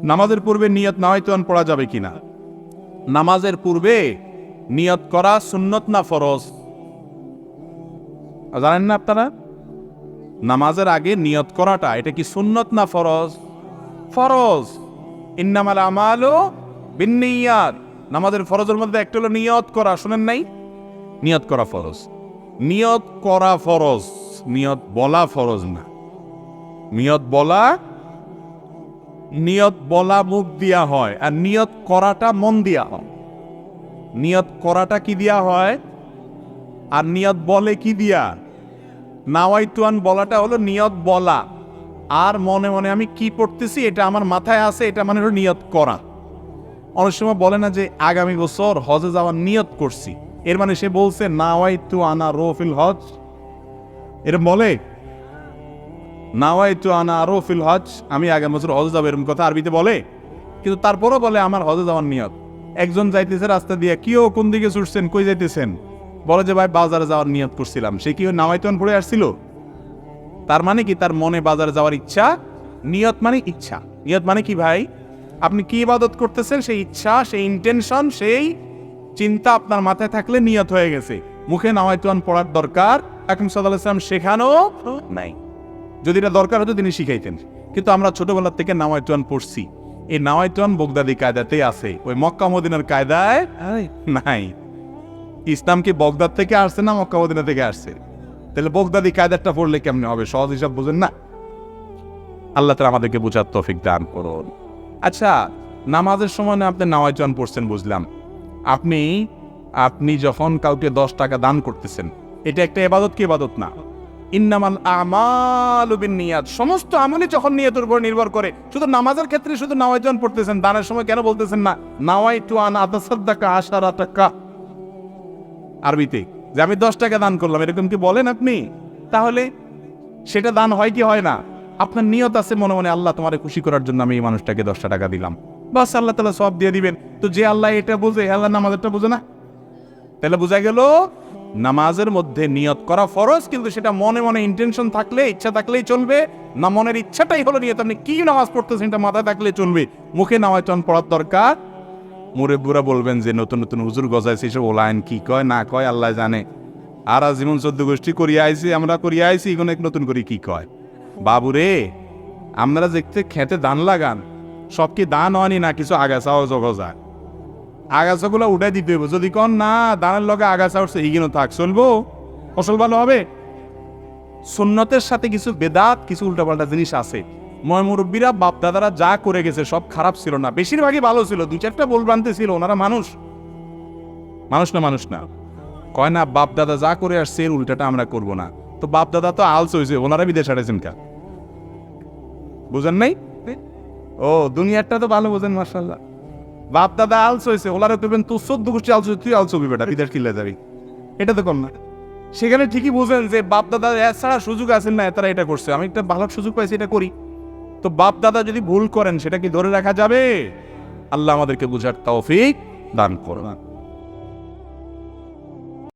নামাজের পূর্বে নিয়ত নাওয়াইতুন পড়া যাবে কিনা? নামাজের পূর্বে নিয়ত করা সুন্নত না ফরজ? জানেন না আপনারা? নামাজের আগে নিয়ত করাটা এটা কি সুন্নত না ফরজ? ফরজ। ইন্নামাল আমালু বিন্নিয়াত। নামাজের ফরজের মধ্যে একটা হলো নিয়ত করা, শুনেন নাই? নিয়ত করা ফরজ। নিয়ত করা ফরজ, নিয়ত বলা ফরজ না। নিয়ত বলা মুখ দিয়া হয়, আর নিয়ত করাটা মন দিয়া হয়। নিয়ত করাটা কি দিয়া হয়, আর নিয়ত বলে কি দিয়া? নাওয়াইতুন বলাটা হলো নিয়ত বলা, আর মনে মনে আমি কি পড়তেছি এটা আমার মাথায় আছে, এটা মানে হলো নিয়ত করা। অনেক সময় বলে না যে আগামী বছর হজে যাওয়ার নিয়ত করছি, এর মানে সে বলছে নাওয়াইতু আনা রোফিল হজ। এরকম বলে নাওয়াইতু আনা রোফিল হজ, আমি আগামী বছর হজে যাবো, এরকম কথা আরবিতে বলে। কিন্তু তারপরও বলে আমার হজে যাওয়ার নিয়ত। একজন যাইতেছে রাস্তা দিয়ে, কিও কোন দিকে ছুটছেন, কই যাইতেছেন? বলে যে ভাই বাজারে যাওয়ার নিয়ত করছিলাম। সে কি নাওয়াইতুন পড়ে আসছিল? তার মানে কি তার মনে বাজারে যাওয়ার ইচ্ছা? নিয়ত মানে ইচ্ছা। নিয়ত মানে কি ভাই? আপনি কি ইবাদত করতেছেন সেই ইচ্ছা, সেই ইন্টেনশন, সেই চিন্তা আপনার মাথায় থাকলে নিয়ত হয়ে গেছে। মুখে নাওয়াইতুন পড়ার দরকার আকরাম সাল্লাল্লাহু আলাইহি ওয়াসাল্লাম শেখানো নাই। যদি এটা দরকার হতো তিনি শিখাইতেন, কিন্তু আমরা ছোটবেলা থেকে নাওয়াইতুন পড়ছি। এই নাওয়াইতুন বগদাদি কায়দাতেই আছে, ওই মক্কা মদিনার কায়দায় নাই। ইসলাম কি বগদাদ থেকে আসছে না মক্কা মদিনা থেকে আসছে? তাহলে বগদাদি কায়দাটা পড়লে কেমনে হবে? সহজ হিসাব বুঝেন না? আল্লাহ তাআলা আমাদেরকে বুঝার তৌফিক দান করুন। আচ্ছা, নামাজের সময় না আপনি নাওয়াইতুন পড়ছেন বুঝলাম। আপনি যখন কাউকে 10 টাকা দান করতেছেন, এটা একটা ইবাদত কি ইবাদত না? ইন্নামাল আমালু বিন্নিয়াত। সমস্ত আমলই যখন নিয়তের উপর নির্ভর করে। শুধু নামাজের ক্ষেত্রে শুধু নাওয়াইতুন পড়তেছেন, দানের সময় কেন বলতেছেন না নাওয়াইতু আন আতাসাদ্দাকা 10 টাকা? আরবিতে যে আমি 10 টাকা দান করলাম, এরকম কি বলেন আপনি? তাহলে সেটা দান হয় কি হয় না? আপনার নিয়ত আছে মনে মনে, আল্লাহ তোমারে খুশি করার জন্য আমি এই মানুষটাকে 10 টাকা দিলাম, বাস আল্লাহ তাআলা সওয়াব দিয়ে দিবেন। তো যে আল্লাহ এটা বোঝে, আল্লাহ নামাজেরটা বোঝে না? তাহলে বোঝা গেল নামাজের মধ্যে নিয়ত করা ফরজ, কিন্তু সেটা মনে মনে ইন্টেনশন থাকলে, ইচ্ছা থাকলেই চলবে না। মনের ইচ্ছাটাই হলো নিয়ত। আপনি কি নামাজ পড়তেছেন এটা মাথায় থাকলে চলবে। মুখে নাওয়াইতুন পড়ার দরকার। মুরব্বিরা বলবেন যে নতুন নতুন হুজুর গজাইছে, এসব ওলায়ন কি কয় না কয় আল্লাহ জানে। আর জীবন 14 গোষ্ঠী করিয়া আইছি, আমরা করিয়া আইছি, এখন এক নতুন করে কি কয়। বাবুরে, আমরা দেখতে খেতে ধান লাগান, সব কি দান হয়নি না কিছু আগাছাও জগজায়? আগাছাগুলো উঠাই দিতে হইব। যদি কন না দানের লগে আগাছা উঠছে, ইগিনো থাক, চলবো? ফসল ভালো হবে? সুন্নতের সাথে কিছু বেদাত, কিছু উল্টাপাল্টা জিনিস আছে। মুরব্বীরা বাপ দাদারা যা করে গেছে সব খারাপ ছিল না, বেশিরভাগই ভালো ছিল। 2-4টা ভুল ভ্রান্তি ছিল। ওনারা মানুষ না কয় না বাপ দাদা যা করে আসছে এর উল্টাটা আমরা করব না। তো বাপ দাদা তো আলস হয়েছে, ওনারা বিদেশ হারাইছেন কা? বুঝেন নাই? ও দুনিয়ারটা তো ভালো বোঝেন, মাশাআল্লাহ। বাপ দাদা আলস হয়েছে, ওনারা করবেন তুই 14 গোষ্ঠী আলস, তুই আলস হবি বেটা, বিদেশ কিনলে যাবি। এটা তো কর না। সেখানে ঠিকই বোঝেন যে বাপ দাদা ছাড়া সুযোগ আছেন না, তারা এটা করছে, আমি একটা ভালো সুযোগ পাইছি এটা করি। তো বাপ দাদা যদি ভুল করেন সেটা কি ধরে রাখা যাবে? আল্লাহ আমাদেরকে বুঝার তৌফিক দান করুন।